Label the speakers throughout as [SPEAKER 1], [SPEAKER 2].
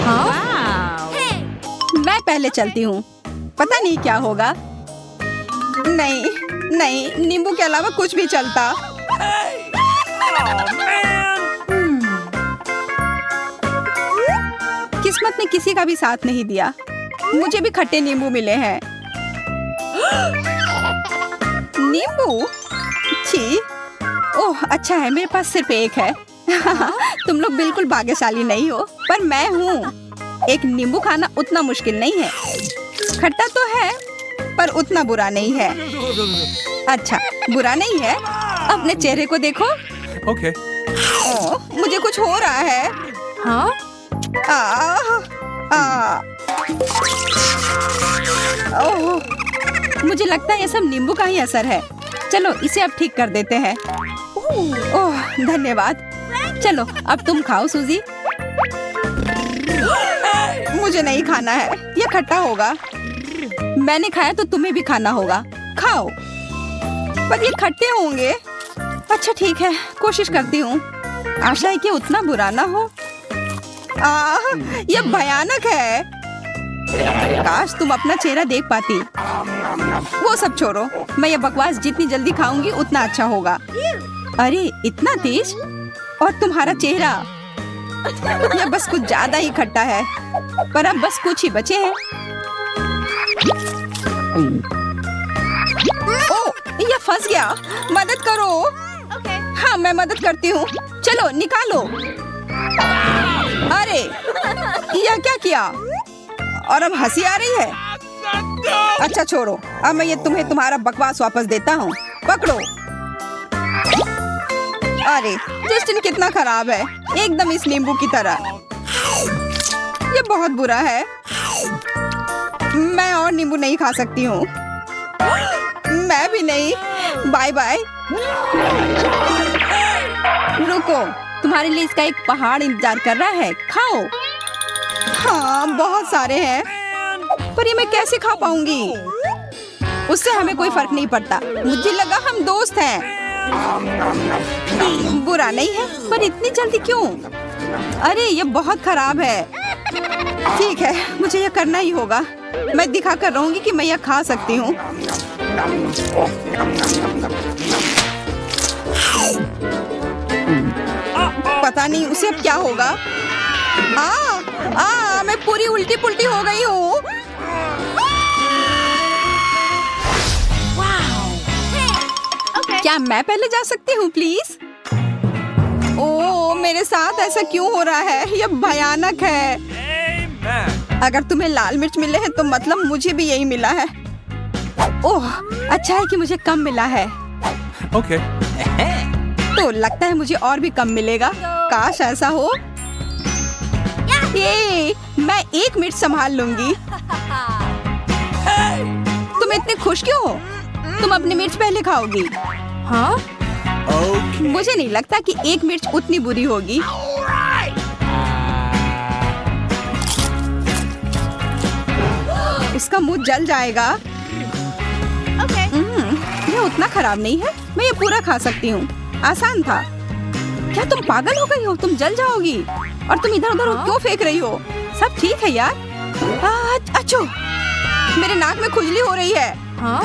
[SPEAKER 1] हाँ?
[SPEAKER 2] मैं पहले चलती हूँ, पता नहीं क्या होगा। नहीं नहीं, नींबू के अलावा कुछ भी चलता। किस्मत ने किसी का भी साथ नहीं दिया। मुझे भी खट्टे नींबू मिले हैं। नींबू? छी। ओह अच्छा है, मेरे पास सिर्फ एक है। तुम लोग बिल्कुल भाग्यशाली नहीं हो, पर मैं हूँ। एक नींबू खाना उतना मुश्किल नहीं है। खट्टा तो है, पर उतना बुरा नहीं है। अच्छा, बुरा नहीं है। अपने चेहरे को देखो।
[SPEAKER 3] Okay.
[SPEAKER 2] ओह, मुझे कुछ हो रहा है।
[SPEAKER 1] हाँ?
[SPEAKER 2] ओह, मुझे लगता है ये सब नींबू का ही असर है। चलो इसे अब ठीक कर देते हैं। ओह धन्यवाद। चलो अब तुम खाओ सूजी। मुझे नहीं खाना है, ये खट्टा होगा। मैंने खाया तो तुम्हें भी खाना होगा। खाओ। पर ये खट्टे होंगे। अच्छा ठीक है, कोशिश करती हूँ। आशा है कि उतना बुरा ना हो। ये भयानक है। काश तुम अपना चेहरा देख पाती। वो सब छोड़ो, मैं ये बकवास जितनी जल्दी खाऊंगी उतना अच्छा होगा। अरे इतना तेज, और तुम्हारा चेहरा। यह बस कुछ ज्यादा ही खट्टा है। पर अब बस कुछ ही बचे हैं। ओह, यह फंस गया। मदद करो। हाँ मैं मदद करती हूँ। चलो निकालो। अरे यह क्या किया? और अब हंसी आ रही है। अच्छा छोड़ो, अब मैं ये तुम्हें तुम्हारा बकवास वापस देता हूँ। पकड़ो। अरे जस्टिन कितना खराब है, एकदम इस नींबू की तरह। ये बहुत बुरा है। मैं और नींबू नहीं खा सकती हूँ। मैं भी नहीं। Bye bye. रुको, तुम्हारे लिए इसका एक पहाड़ इंतजार कर रहा है। खाओ। हाँ बहुत सारे हैं, पर ये मैं कैसे खा पाऊंगी? उससे हमें कोई फर्क नहीं पड़ता। मुझे लगा हम दोस्त हैं। बुरा नहीं है, पर इतनी जल्दी क्यों? अरे ये बहुत खराब है। ठीक है, मुझे यह करना ही होगा। मैं दिखा कर रहूंगी कि मैं यह खा सकती हूँ। पता नहीं उसे अब क्या होगा। मैं पूरी उल्टी पुल्टी हो गई हूँ। क्या मैं पहले जा सकती हूँ प्लीज? ओह मेरे साथ ऐसा क्यों हो रहा है? यह भयानक है। अगर तुम्हें लाल मिर्च मिले हैं तो मतलब मुझे भी यही मिला है। ओह अच्छा है कि मुझे कम मिला है।
[SPEAKER 3] Okay.
[SPEAKER 2] तो लगता है मुझे और भी कम मिलेगा। काश ऐसा हो। ये मैं एक मिनट संभाल लूंगी। तुम इतने खुश क्यों हो? तुम अपनी मिर्च पहले खाओगी।
[SPEAKER 1] हाँ?
[SPEAKER 3] Okay.
[SPEAKER 2] मुझे नहीं लगता कि एक मिर्च उतनी बुरी होगी। उसका मुंह जल जाएगा। यह उतना खराब नहीं है, मैं ये पूरा खा सकती हूँ। आसान था। क्या तुम पागल हो गई हो? तुम जल जाओगी। और तुम इधर उधर क्यों फेंक रही हो? सब ठीक है यार। अच्छो, मेरे नाक में खुजली हो रही है।
[SPEAKER 1] हाँ?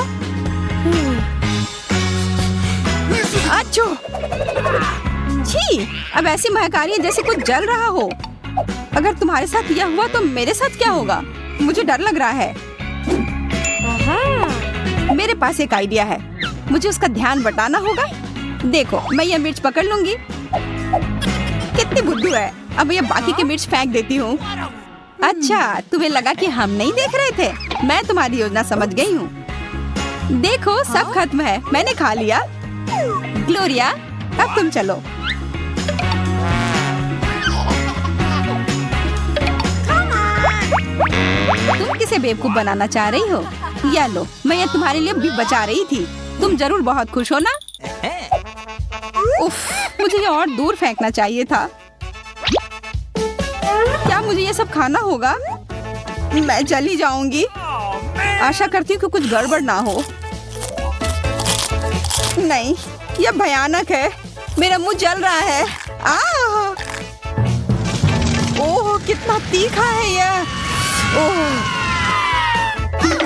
[SPEAKER 2] अच्छो, छी, अब ऐसी महक आ रही है जैसे कुछ जल रहा हो। अगर तुम्हारे साथ यह हुआ तो मेरे साथ क्या होगा? मुझे डर लग रहा है। मेरे पास एक आइडिया है। मुझे उसका ध्यान बटाना होगा। देखो, मैं यह मिर्च पकड़ लूंगी। कितनी बुद्धू है। अब ये बाकी के मिर्च फेंक देती हूँ। अच्छा, तुम्हें लगा कि हम नहीं देख रहे थे? मैं तुम्हारी योजना समझ गई हूँ। देखो, सब खत्म है। मैंने खा लिया। ग्लोरिया, अब तुम चलो। तुम किसे बेवकूफ बनाना चाह रही हो? या लो, मैं ये तुम्हारे लिए भी बचा रही थी। तुम जरूर बहुत खुश हो ना? उफ, मुझे ये और दूर फेंकना चाहिए था। क्या मुझे ये सब खाना होगा? मैं चली जाऊंगी। आशा करती हूँ कि कुछ गड़बड़ ना हो। नहीं, यह भयानक है। मेरा मुंह जल रहा है। ओह, कितना तीखा है यह। ओह,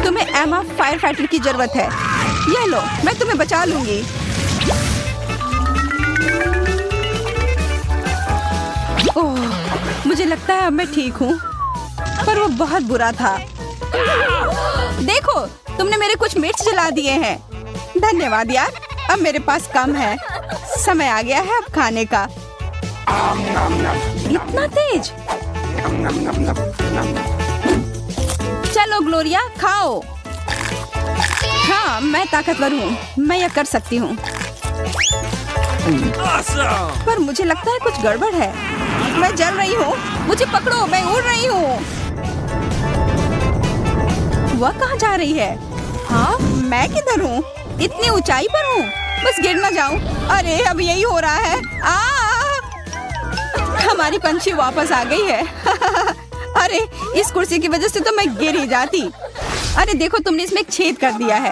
[SPEAKER 2] तुम्हें एमा फायर फाइटर की जरूरत है। ये लो, मैं तुम्हें बचा लूंगी। ओह, मुझे लगता है अब मैं ठीक हूँ, पर वो बहुत बुरा था। देखो, तुमने मेरे कुछ मिर्च जला दिए हैं। धन्यवाद यार, अब मेरे पास कम है। समय आ गया है अब खाने का। इतना तेज। चलो ग्लोरिया, खाओ। हाँ, मैं ताकतवर हूँ, मैं यह कर सकती हूँ। पर मुझे लगता है कुछ गड़बड़ है। मैं जल रही हूँ, मुझे पकड़ो, मैं उड़ रही हूँ। वह कहाँ जा रही है? हाँ, मैं किधर हूँ? इतनी ऊंचाई पर हूँ, बस गिर ना जाऊँ। अरे अब यही हो रहा है। हमारी पंछी वापस आ गई है। अरे इस कुर्सी की वजह से तो मैं गिर ही जाती। अरे देखो, तुमने इसमें एक छेद कर दिया है।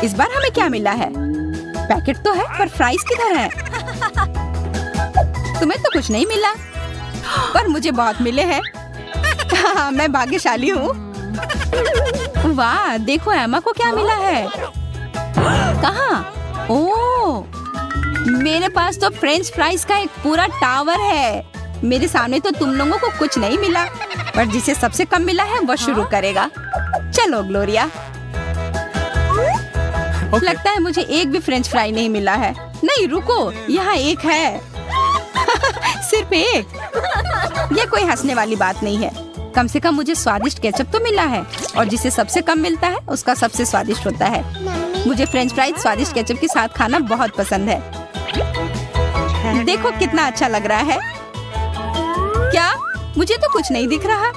[SPEAKER 2] इस बार हमें क्या मिला है? पैकेट तो है, पर फ्राइज किधर है? तुम्हें तो कुछ नहीं मिला, पर मुझे बहुत मिले हैं। हाँ, मैं भाग्यशाली हूँ। वाह, देखो एमा को क्या मिला है। कहाँ? ओह, मेरे पास तो फ्रेंच फ्राइज का एक पूरा टावर है। मेरे सामने तो तुम लोगों को कुछ नहीं मिला, पर जिसे सबसे कम मिला है वह शुरू करेगा। चलो ग्लोरिया। लगता है मुझे एक भी फ्रेंच फ्राई नहीं मिला है। नहीं रुको, यहाँ एक है। सिर्फ एक। ये कोई हंसने वाली बात नहीं है। कम से कम मुझे स्वादिष्ट केचप तो मिला है, और जिसे सबसे कम मिलता है उसका सबसे स्वादिष्ट होता है। मुझे फ्रेंच फ्राइज स्वादिष्ट केचप के साथ खाना बहुत पसंद है। देखो कितना अच्छा लग रहा है। क्या? मुझे तो कुछ नहीं दिख रहा।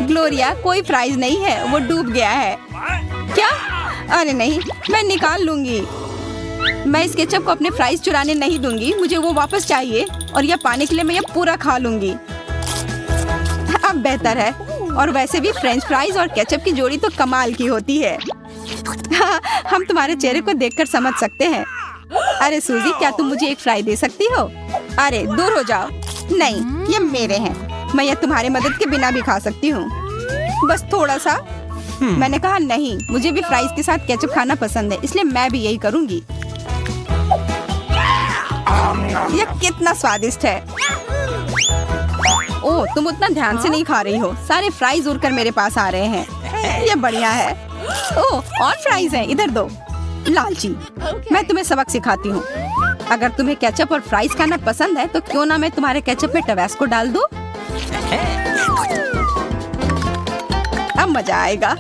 [SPEAKER 2] ग्लोरिया, कोई फ्राइज नहीं है, वो डूब गया है। क्या? अरे नहीं, मैं निकाल लूंगी। मैं इस केचप को अपने फ्राइज चुराने नहीं दूंगी। मुझे वो वापस चाहिए, और यह पाने के लिए मैं ये पूरा खा लूंगी। अब बेहतर है। और वैसे भी फ्रेंच फ्राइज और केचप की जोड़ी तो कमाल की होती है। हम तुम्हारे चेहरे को देखकर समझ सकते हैं। अरे सूजी, क्या तुम मुझे एक फ्राई दे सकती हो? अरे दूर हो जाओ। नहीं, ये मेरे हैं। मैं ये तुम्हारी मदद के बिना भी खा सकती हूँ, बस थोड़ा सा। मैंने कहा नहीं, मुझे भी फ्राइज के साथ केचप खाना पसंद है, इसलिए मैं भी यही करूँगी। यह कितना स्वादिष्ट है। ओह, तुम उतना ध्यान से नहीं खा रही हो। सारे फ्राइज उड़कर मेरे पास आ रहे हैं। ये बढ़िया है। ओह, और फ्राइज हैं, इधर दो। लालची, मैं तुम्हें सबक सिखाती हूँ। अगर तुम्हें केचप और फ्राइज खाना पसंद है, तो क्यों ना मैं तुम्हारे केचप में टबैस्को डाल दूँ? अब मजा आएगा।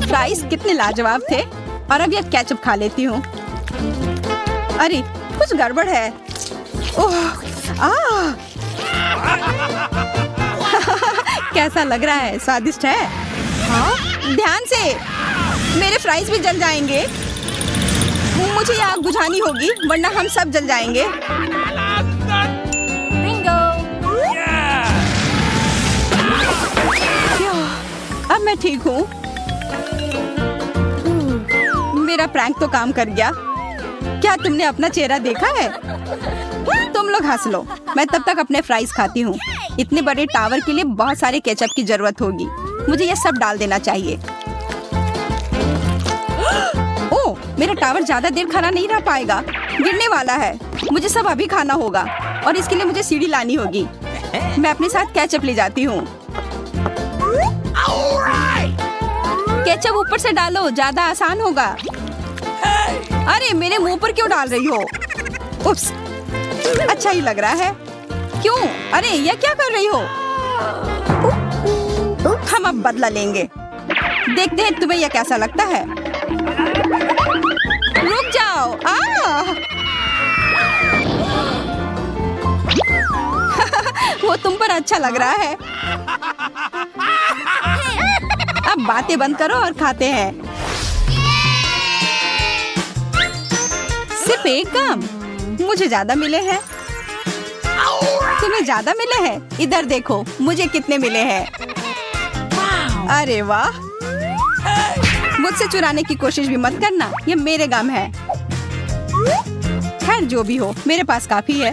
[SPEAKER 2] फ्राइज कितने लाजवाब थे, और अब यह केचप खा लेती हूँ। अरे कुछ गड़बड़ है। ओह, कैसा लग रहा है? स्वादिष्ट है। हाँ? ध्यान से, मेरे फ्राइज भी जल जाएंगे। मुझे ये आग बुझानी होगी, वरना हम सब जल जाएंगे। अब मैं ठीक हूँ। मेरा प्रैंक तो काम कर गया। क्या तुमने अपना चेहरा देखा है? तुम लोग हंस लो, मैं तब तक अपने फ्राइज खाती हूँ। इतने बड़े टावर के लिए बहुत सारे केचप की जरूरत होगी। मुझे ये सब डाल देना चाहिए। ओह, मेरा टावर ज्यादा देर खड़ा नहीं रह पाएगा, गिरने वाला है। मुझे सब अभी खाना होगा, और इसके लिए मुझे सीढ़ी लानी होगी। मैं अपने साथ केचप ले जाती हूँ। केचप ऊपर से डालो, ज्यादा आसान होगा। अरे मेरे मुंह पर क्यों डाल रही हो? उप्स, अच्छा ही लग रहा है। क्यों? अरे ये क्या कर रही हो? हम अब बदला लेंगे। देखते हैं तुम्हें यह कैसा लगता है। रुक जाओ। वो तुम पर अच्छा लग रहा है। अब बातें बंद करो और खाते हैं। सिर्फ एक काम, मुझे ज्यादा मिले हैं। तुम्हें ज्यादा मिले हैं? इधर देखो, मुझे कितने मिले हैं। अरे वाह, मुझसे चुराने की कोशिश भी मत करना, ये मेरे गम है। खैर जो भी हो, मेरे पास काफी है।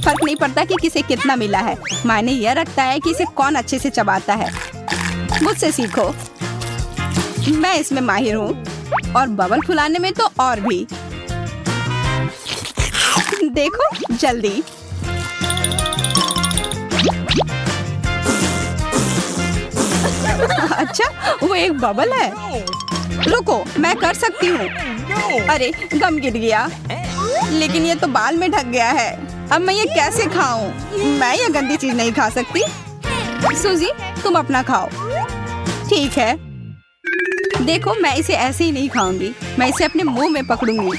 [SPEAKER 2] फर्क नहीं पड़ता कि किसे कितना मिला है, मायने यह रखता है कि इसे कौन अच्छे से चबाता है। मुझसे सीखो, मैं इसमें माहिर हूँ और बबल फुलाने में तो और भी। देखो जल्दी। अच्छा, वो एक बबल है। रुको, मैं कर सकती हूँ। अरे गम गिर गया, लेकिन ये तो बाल में ढक गया है। अब मैं ये कैसे खाऊं? मैं ये गंदी चीज नहीं खा सकती। सूजी, तुम अपना खाओ। ठीक है। देखो, मैं इसे ऐसे ही नहीं खाऊंगी, मैं इसे अपने मुंह में पकड़ूंगी।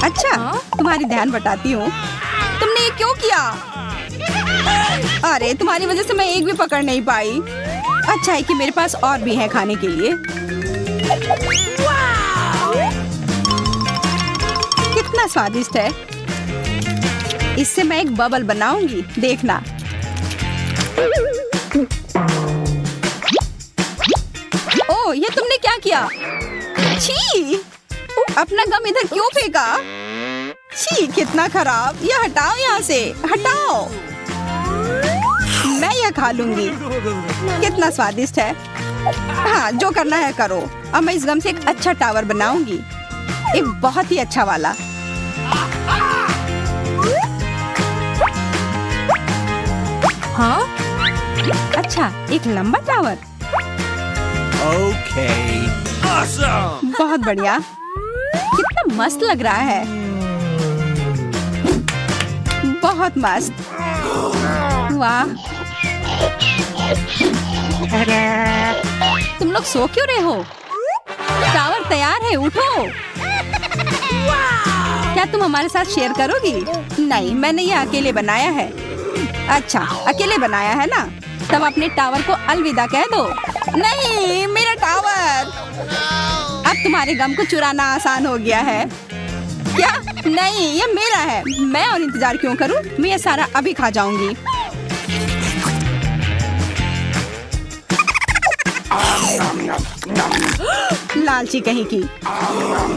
[SPEAKER 2] अच्छा, तुम्हारी ध्यान बटाती हूँ। तुमने ये क्यों किया? अरे तुम्हारी वजह से मैं एक भी पकड़ नहीं पाई। अच्छा है कि मेरे पास और भी है खाने के लिए। कितना स्वादिष्ट है। इससे मैं एक बबल बनाऊंगी, देखना। ओह, ये तुमने क्या किया? छी! अपना गम इधर क्यों फेंका? छी, कितना खराब। ये हटाओ यहाँ से, हटाओ। मैं यह खा लूंगी। कितना स्वादिष्ट है। हाँ, जो करना है करो। अब मैं इस गम से एक अच्छा टावर बनाऊंगी, एक बहुत ही अच्छा वाला। हाँ? अच्छा, एक लंबा टावर।
[SPEAKER 3] Okay. Awesome.
[SPEAKER 2] बहुत बढ़िया। कितना मस्त लग रहा है। बहुत मस्त। वाह। तुम लोग सो क्यों रहे हो? टावर तैयार है, उठो। क्या तुम हमारे साथ शेयर करोगी? नहीं, मैंने ये अकेले बनाया है। अच्छा, अकेले बनाया है ना? तब अपने टावर को अलविदा कह दो। नहीं, मेरा टावर। अब तुम्हारे गम को चुराना आसान हो गया है क्या? नहीं, ये मेरा है। मैं और इंतजार क्यों करूं? मैं ये सारा अभी खा जाऊंगी। लालची कहीं की।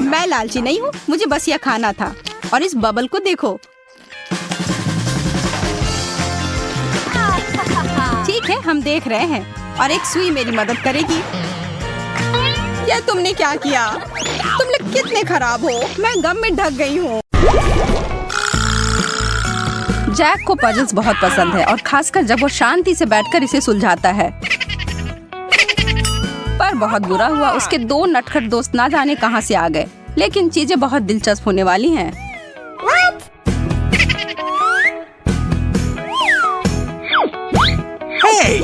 [SPEAKER 2] मैं लालची नहीं हूँ, मुझे बस यह खाना था। और इस बबल को देखो। ठीक है, हम देख रहे हैं और एक सुई मेरी मदद करेगी। यह तुमने क्या किया? तुम लोग कितने खराब हो। मैं गम में ढक गई हूँ। जैक को पजल्स बहुत पसंद है और खासकर जब वो शांति से बैठकर इसे सुलझाता है। पर बहुत बुरा हुआ, उसके दो नटखट दोस्त ना जाने कहां से आ गए। लेकिन चीजें बहुत दिलचस्प होने वाली हैं।
[SPEAKER 3] Hey!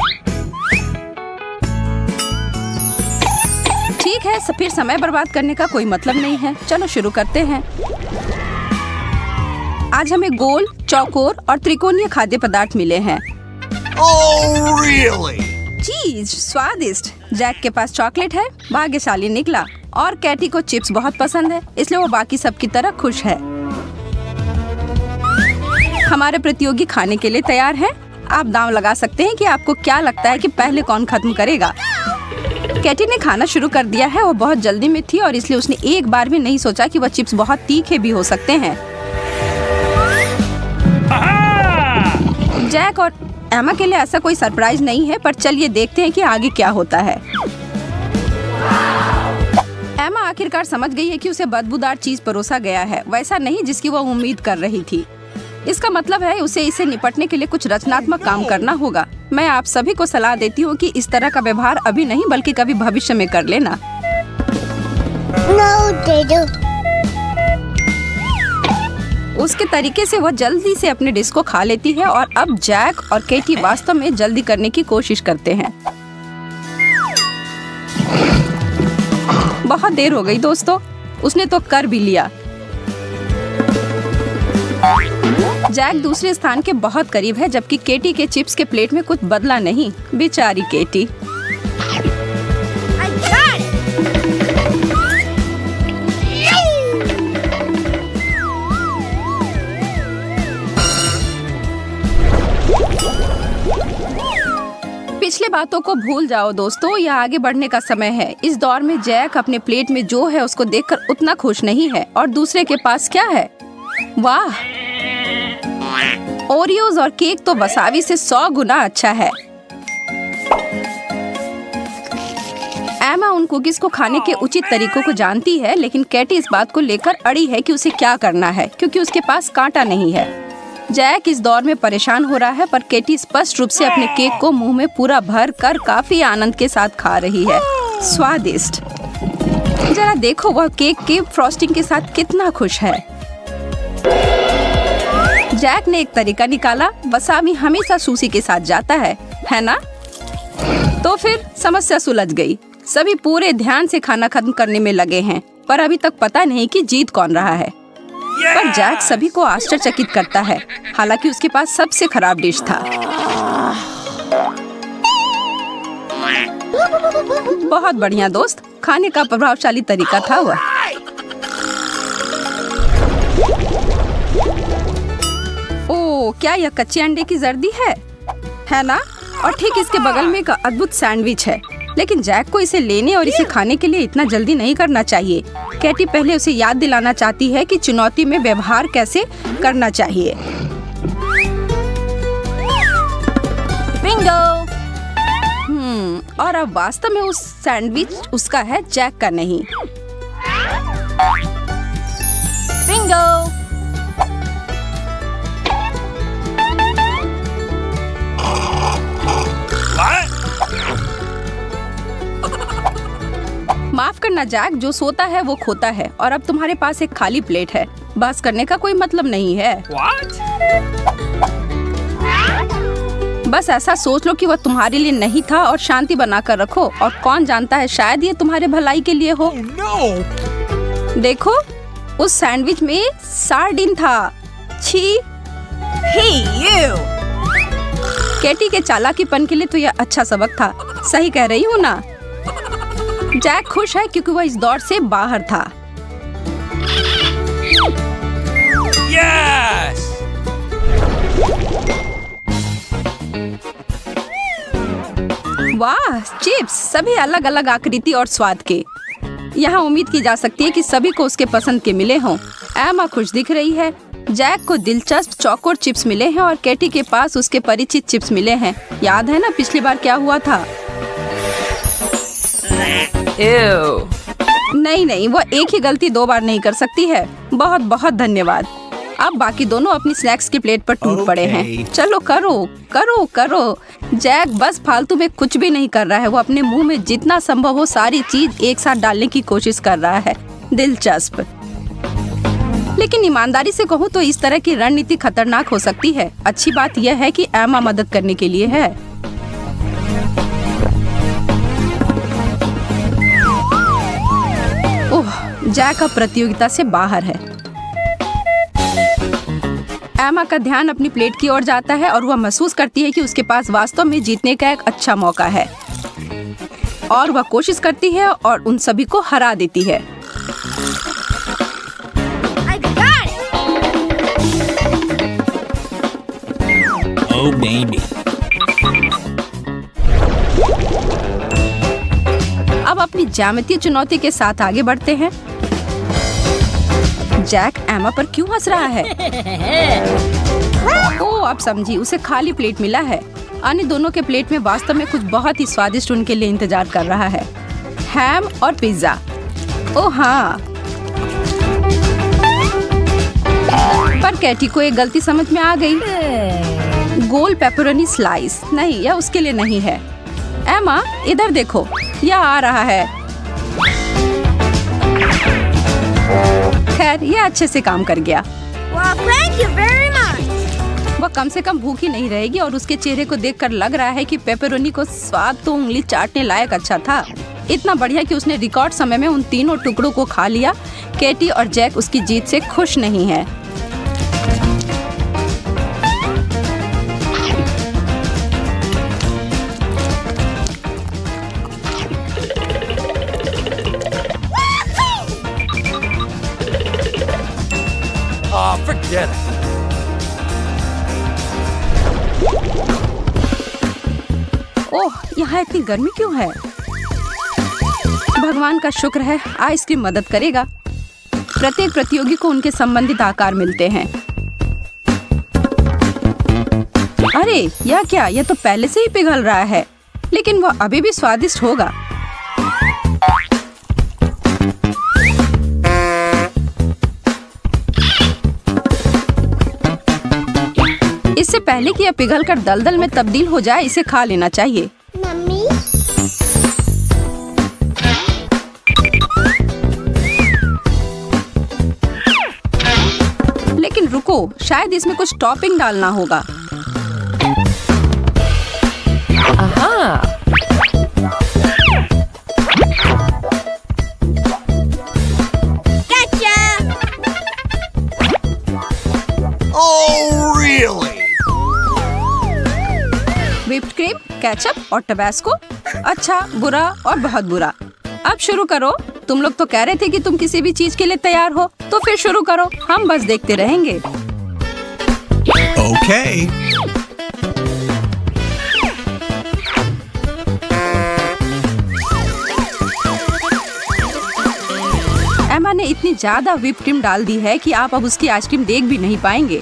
[SPEAKER 2] ठीक है, फिर समय बर्बाद करने का कोई मतलब नहीं है। चलो शुरू करते हैं। आज हमें गोल, चौकोर और त्रिकोणीय खाद्य पदार्थ मिले हैं।
[SPEAKER 3] Oh, really?
[SPEAKER 2] चीज स्वादिष्ट। जैक के पास चॉकलेट है, भाग्यशाली निकला। और कैटी को चिप्स बहुत पसंद है, इसलिए वो बाकी सब की तरह खुश है। हमारे प्रतियोगी खाने के लिए तैयार हैं। आप दांव लगा सकते हैं कि आपको क्या लगता है कि पहले कौन खत्म करेगा। कैटी ने खाना शुरू कर दिया है। वो बहुत जल्दी में थी और इसलिए उसने एक बार भी नहीं सोचा कि वह चिप्स बहुत तीखे भी हो सकते हैं। जैक और एमा के लिए ऐसा कोई सरप्राइज नहीं है, पर चलिए देखते हैं कि आगे क्या होता है। एमा आखिरकार समझ गई है कि उसे बदबूदार चीज परोसा गया है, वैसा नहीं जिसकी वह उम्मीद कर रही थी। इसका मतलब है उसे इसे निपटने के लिए कुछ रचनात्मक काम करना होगा। मैं आप सभी को सलाह देती हूँ कि इस तरह का व्यवहार अभी नहीं बल्कि कभी भविष्य में कर लेना। उसके तरीके से वह जल्दी से अपने डिश को खा लेती है और अब जैक और केटी वास्तव में जल्दी करने की कोशिश करते हैं। बहुत देर हो गई दोस्तों, उसने तो कर भी लिया। जैक दूसरे स्थान के बहुत करीब है, जबकि केटी के चिप्स के प्लेट में कुछ बदला नहीं। बेचारी केटी। पिछले बातों को भूल जाओ दोस्तों, यह आगे बढ़ने का समय है। इस दौर में जैक अपने प्लेट में जो है उसको देखकर उतना खुश नहीं है, और दूसरे के पास क्या है? वाह, ओरियोज और केक तो वसाबी से 100 गुना अच्छा है। एमा उन कुकीज को खाने के उचित तरीकों को जानती है, लेकिन कैटी इस बात को लेकर अड़ी है कि उसे क्या करना है, क्योंकि उसके पास कांटा नहीं है। जैक इस दौर में परेशान हो रहा है, पर केटी स्पष्ट रूप से अपने केक को मुंह में पूरा भर कर काफी आनंद के साथ खा रही है। स्वादिष्ट। जरा देखो वह केक के फ्रॉस्टिंग के साथ कितना खुश है। जैक ने एक तरीका निकाला। वसाबी हमेशा सुशी के साथ जाता है ना? तो फिर समस्या सुलझ गई। सभी पूरे ध्यान से खाना खत्म करने में लगे हैं, पर अभी तक पता नहीं कि जीत कौन रहा है। पर जैक सभी को आश्चर्यचकित करता है, हालांकि उसके पास सबसे खराब डिश था। बहुत बढ़िया दोस्त, खाने का प्रभावशाली तरीका था वह। ओह, क्या यह कच्चे अंडे की जर्दी है ना? और ठीक इसके बगल में एक अद्भुत सैंडविच है, लेकिन जैक को इसे लेने और इसे खाने के लिए इतना जल्दी नहीं करना चाहिए। कैटी पहले उसे याद दिलाना चाहती है कि चुनौती में व्यवहार कैसे करना चाहिए। बिंगो। और अब वास्तव में उस सैंडविच उसका है, जैक का नहीं। बिंगो। माफ करना जैक, जो सोता है वो खोता है, और अब तुम्हारे पास एक खाली प्लेट है। बहस करने का कोई मतलब नहीं है। बस ऐसा सोच लो कि वह तुम्हारे लिए नहीं था और शांति बनाकर रखो, और कौन जानता है शायद ये तुम्हारे भलाई के लिए हो। देखो, उस सैंडविच में सार्डिन था। छी। कैटी के चालाकीपन के लिए तो यह अच्छा सबक था। सही कह रही हूँ ना? जैक खुश है क्योंकि वह इस दौर से बाहर था।
[SPEAKER 3] Yes!
[SPEAKER 2] वाह, चिप्स सभी अलग अलग आकृति और स्वाद के। यहाँ उम्मीद की जा सकती है कि सभी को उसके पसंद के मिले हों। एमा खुश दिख रही है। जैक को दिलचस्प चौकोर चिप्स मिले हैं और कैटी के पास उसके परिचित चिप्स मिले हैं। याद है ना पिछली बार क्या हुआ था? नहीं, वह एक ही गलती 2 बार नहीं कर सकती है। बहुत बहुत धन्यवाद। अब बाकी दोनों अपनी स्नैक्स की प्लेट पर टूट पड़े हैं। चलो करो। जैक बस फालतू में कुछ भी नहीं कर रहा है। वो अपने मुंह में जितना संभव हो सारी चीज एक साथ डालने की कोशिश कर रहा है। दिलचस्प। लेकिन ईमानदारी से कहूँ तो इस तरह की रणनीति खतरनाक हो सकती है। अच्छी बात यह है कि एमा मदद करने के लिए है। जैक अब प्रतियोगिता से बाहर है। एमा का ध्यान अपनी प्लेट की ओर जाता है और वह महसूस करती है कि उसके पास वास्तव में जीतने का एक अच्छा मौका है, और वह कोशिश करती है और उन सभी को हरा देती है।
[SPEAKER 3] Oh, baby.
[SPEAKER 2] अब अपनी ज्यामितीय चुनौती के साथ आगे बढ़ते हैं। जैक एमा पर क्यों हंस रहा है? ओह, अब समझी, उसे खाली प्लेट मिला है। अन्य दोनों के प्लेट में वास्तव में कुछ बहुत ही स्वादिष्ट उनके लिए इंतजार कर रहा है। हैम और पिज्जा। ओह हाँ। पर कैटी को एक गलती समझ में आ गई। गोल पेपरोनी स्लाइस नहीं, यह उसके लिए नहीं है। एमा इधर देखो, यह आ रहा है। खैर, यह अच्छे से काम कर गया।
[SPEAKER 1] Thank you very much.
[SPEAKER 2] वह कम से कम भूखी नहीं रहेगी, और उसके चेहरे को देखकर लग रहा है कि पेपरोनी को स्वाद तो उंगली चाटने लायक अच्छा था। इतना बढ़िया कि उसने रिकॉर्ड समय में उन तीनों टुकड़ों को खा लिया। कैटी और जैक उसकी जीत से खुश नहीं है।
[SPEAKER 3] Oh, forget it.
[SPEAKER 2] ओह, यहाँ इतनी गर्मी क्यों है? भगवान का शुक्र है, आइसक्रीम मदद करेगा। प्रत्येक प्रतियोगी को उनके संबंधित आकार मिलते हैं। अरे यह क्या? यह तो पहले से ही पिघल रहा है, लेकिन वह अभी भी स्वादिष्ट होगा। इससे पहले कि यह पिघलकर दलदल में तब्दील हो जाए, इसे खा लेना चाहिए।
[SPEAKER 1] मम्मी,
[SPEAKER 2] लेकिन रुको, शायद इसमें कुछ टॉपिंग डालना होगा।
[SPEAKER 1] gotcha!
[SPEAKER 3] Oh, really?
[SPEAKER 2] Whipped cream, ketchup और टबास्को। अच्छा, बुरा और बहुत बुरा। अब शुरू करो। तुम लोग तो कह रहे थे कि तुम किसी भी चीज के लिए तैयार हो, तो फिर शुरू करो। हम बस देखते रहेंगे।
[SPEAKER 3] Okay.
[SPEAKER 2] एमा ने इतनी ज्यादा व्हिप क्रीम डाल दी है कि आप अब उसकी आइसक्रीम देख भी नहीं पाएंगे।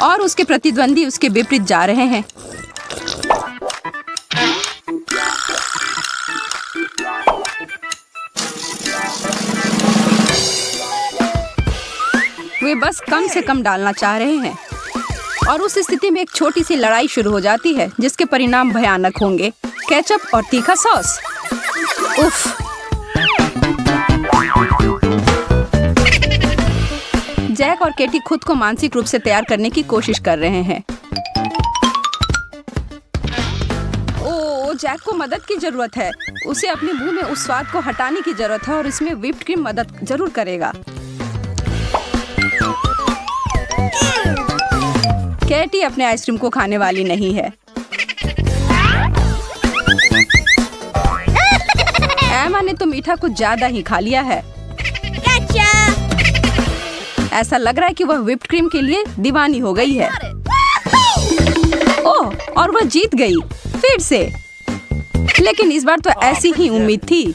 [SPEAKER 2] और उसके प्रतिद्वंदी उसके विपरीत जा रहे हैं। वे बस कम से कम डालना चाह रहे हैं और उस स्थिति में एक छोटी सी लड़ाई शुरू हो जाती है, जिसके परिणाम भयानक होंगे। केचप और तीखा सॉस। उफ। जैक और केटी खुद को मानसिक रूप से तैयार करने की कोशिश कर रहे हैं। ओ, जैक को मदद की जरूरत है। उसे अपने मुंह में उस स्वाद को हटाने की जरूरत है और इसमें व्हिप्ड क्रीम मदद जरूर करेगा। केटी अपने आइसक्रीम को खाने वाली नहीं है। एमा ने तो मीठा कुछ ज्यादा ही खा लिया है।
[SPEAKER 1] Gotcha!
[SPEAKER 2] ऐसा लग रहा है कि वह व्हिप्ड क्रीम के लिए दीवानी हो गई है। ओह, और वह जीत गई फिर से। लेकिन इस बार तो ऐसी ही उम्मीद थी।